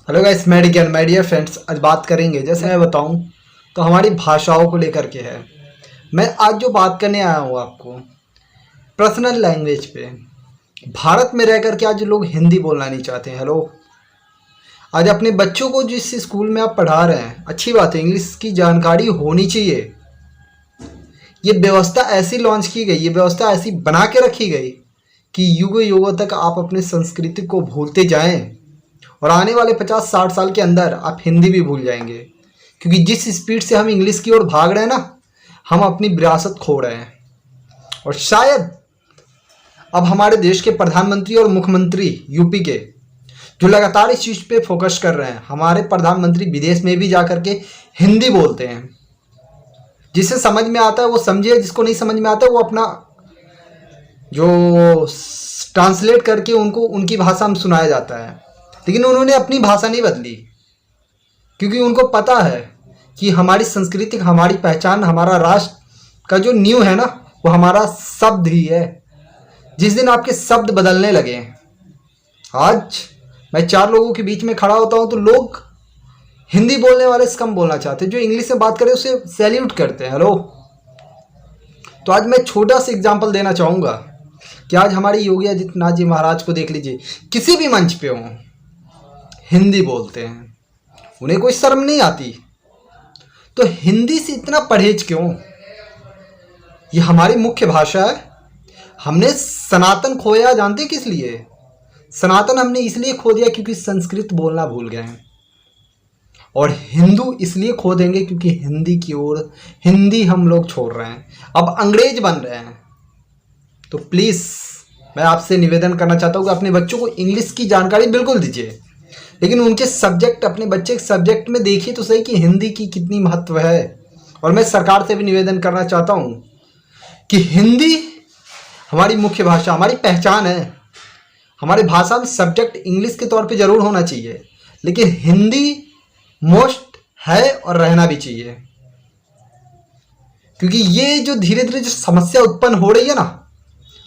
Hello guys, my dear friends. आज बात करेंगे, जैसे मैं बताऊं तो हमारी भाषाओं को लेकर के है। मैं आज जो बात करने आया हूँ आपको पर्सनल लैंग्वेज पे। भारत में रह कर के आज लोग हिंदी बोलना नहीं चाहते हैं। हेलो, आज अपने बच्चों को जिस स्कूल में आप पढ़ा रहे हैं, अच्छी बात है, इंग्लिश की जानकारी होनी चाहिए। ये व्यवस्था ऐसी लॉन्च की गई, ये व्यवस्था ऐसी बना के रखी गई कि युगों युगों तक आप अपने संस्कृति को भूलते जाएं और आने वाले 50-60 साल के अंदर आप हिंदी भी भूल जाएंगे। क्योंकि जिस स्पीड से हम इंग्लिश की ओर भाग रहे हैं ना, हम अपनी विरासत खो रहे हैं। और शायद अब हमारे देश के प्रधानमंत्री और मुख्यमंत्री यूपी के जो लगातार इस चीज़ पे फोकस कर रहे हैं, हमारे प्रधानमंत्री विदेश में भी जा कर के हिंदी बोलते हैं। जिसे समझ में आता है वो समझे, जिसको नहीं समझ में आता है वो अपना जो ट्रांसलेट करके उनको उनकी भाषा में सुनाया जाता है। लेकिन उन्होंने अपनी भाषा नहीं बदली, क्योंकि उनको पता है कि हमारी संस्कृति, हमारी पहचान, हमारा राष्ट्र का जो नींव है ना, वो हमारा शब्द ही है। जिस दिन आपके शब्द बदलने लगे, आज मैं 4 लोगों के बीच में खड़ा होता हूँ तो लोग हिंदी बोलने वाले से कम बोलना चाहते हैं, जो इंग्लिश में बात करे उसे सैल्यूट करते हैं। हेलो, तो आज मैं छोटा सा एग्जाम्पल देना चाहूँगा कि आज हमारे योगी आदित्यनाथ जी महाराज को देख लीजिए, किसी भी मंच पे हों हिंदी बोलते हैं, उन्हें कोई शर्म नहीं आती। तो हिंदी से इतना परहेज क्यों? ये हमारी मुख्य भाषा है। हमने सनातन खोया, जानते किस लिए? सनातन हमने इसलिए खो दिया क्योंकि संस्कृत बोलना भूल गए हैं। और हिंदू इसलिए खो देंगे क्योंकि हिंदी की ओर, हिंदी हम लोग छोड़ रहे हैं, अब अंग्रेज बन रहे हैं। तो प्लीज़ मैं आपसे निवेदन करना चाहता हूँ कि अपने बच्चों को इंग्लिश की जानकारी बिल्कुल दीजिए, लेकिन उनके सब्जेक्ट, अपने बच्चे के सब्जेक्ट में देखिए तो सही कि हिंदी की कितनी महत्व है। और मैं सरकार से भी निवेदन करना चाहता हूँ कि हिंदी हमारी मुख्य भाषा, हमारी पहचान है। हमारी भाषा में सब्जेक्ट इंग्लिश के तौर पे ज़रूर होना चाहिए, लेकिन हिंदी मोस्ट है और रहना भी चाहिए। क्योंकि ये जो धीरे धीरे जो समस्या उत्पन्न हो रही है ना,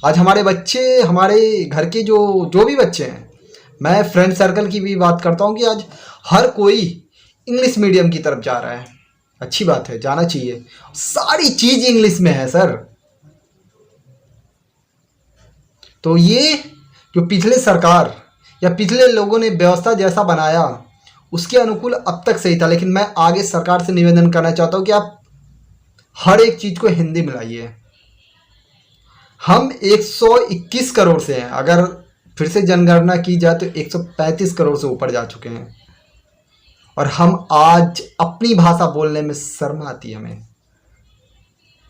आज हमारे बच्चे, हमारे घर के जो जो भी बच्चे हैं, मैं फ्रेंड सर्कल की भी बात करता हूँ कि आज हर कोई इंग्लिश मीडियम की तरफ जा रहा है। अच्छी बात है, जाना चाहिए, सारी चीज़ इंग्लिश में है सर। तो ये जो पिछले सरकार या पिछले लोगों ने व्यवस्था जैसा बनाया उसके अनुकूल अब तक सही था, लेकिन मैं आगे सरकार से निवेदन करना चाहता हूँ कि आप हर एक चीज़ को हिंदी में लाइए। हम 121 करोड़ से हैं, अगर फिर से जनगणना की जाए तो 135 करोड़ से ऊपर जा चुके हैं, और हम आज अपनी भाषा बोलने में शर्म आती है हमें।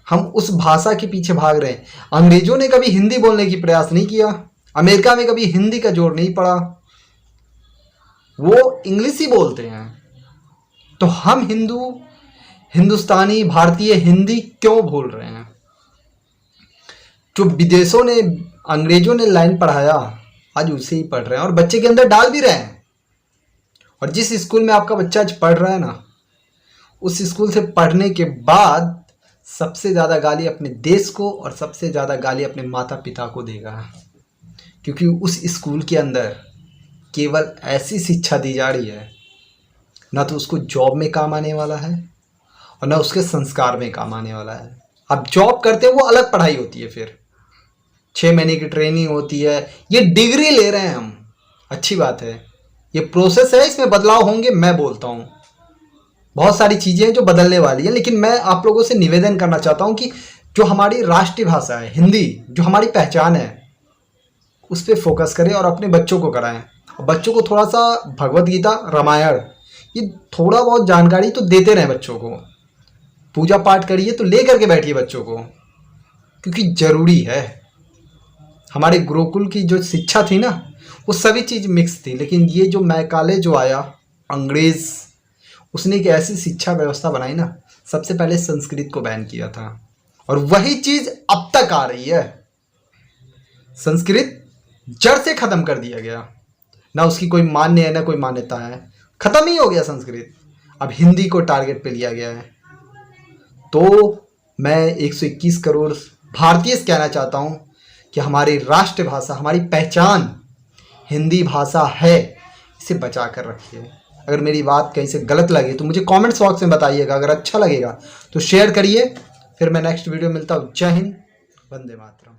हम उस भाषा के पीछे भाग रहे हैं। अंग्रेजों ने कभी हिंदी बोलने की प्रयास नहीं किया, अमेरिका में कभी हिंदी का जोर नहीं पड़ा, वो इंग्लिश ही बोलते हैं। तो हम हिंदुस्तानी, भारतीय हिंदी क्यों भूल रहे हैं? जो विदेशों ने, अंग्रेजों ने लाइन पढ़ाया, आज उसे ही पढ़ रहे हैं और बच्चे के अंदर डाल भी रहे हैं। और जिस स्कूल में आपका बच्चा आज पढ़ रहा है ना, उस स्कूल से पढ़ने के बाद सबसे ज़्यादा गाली अपने देश को और सबसे ज़्यादा गाली अपने माता पिता को देगा, क्योंकि उस स्कूल के अंदर केवल ऐसी शिक्षा दी जा रही है, ना तो उसको जॉब में काम आने वाला है और ना उसके संस्कार में काम आने वाला है। अब जॉब करते हैं वो अलग पढ़ाई होती है, फिर 6 महीने की ट्रेनिंग होती है, ये डिग्री ले रहे हैं हम, अच्छी बात है, ये प्रोसेस है, इसमें बदलाव होंगे। मैं बोलता हूँ बहुत सारी चीज़ें हैं जो बदलने वाली हैं, लेकिन मैं आप लोगों से निवेदन करना चाहता हूँ कि जो हमारी राष्ट्रीय भाषा है हिंदी, जो हमारी पहचान है, उस पर फोकस करें और अपने बच्चों को कराएं। बच्चों को थोड़ा सा भगवत गीता, रामायण, ये थोड़ा बहुत जानकारी तो देते रहें बच्चों को। पूजा पाठ करिए तो ले करके बैठिए बच्चों को, क्योंकि ज़रूरी है। हमारे गुरुकुल की जो शिक्षा थी ना, वो सभी चीज़ मिक्स थी, लेकिन ये जो मैकाले जो आया अंग्रेज़, उसने एक ऐसी शिक्षा व्यवस्था बनाई ना, सबसे पहले संस्कृत को बैन किया था, और वही चीज़ अब तक आ रही है। संस्कृत जड़ से ख़त्म कर दिया गया, ना उसकी कोई मान्य है ना कोई मान्यता है, ख़त्म ही हो गया संस्कृत। अब हिंदी को टारगेट पे लिया गया है। तो मैं 121 करोड़ भारतीय से कहना चाहता हूँ कि हमारी राष्ट्रभाषा, हमारी पहचान हिंदी भाषा है, इसे बचा कर रखिए। अगर मेरी बात कहीं से गलत लगे तो मुझे कमेंट्स बॉक्स में बताइएगा, अगर अच्छा लगेगा तो शेयर करिए। फिर मैं नेक्स्ट वीडियो मिलता हूँ। जय हिंद, वंदे मातरम।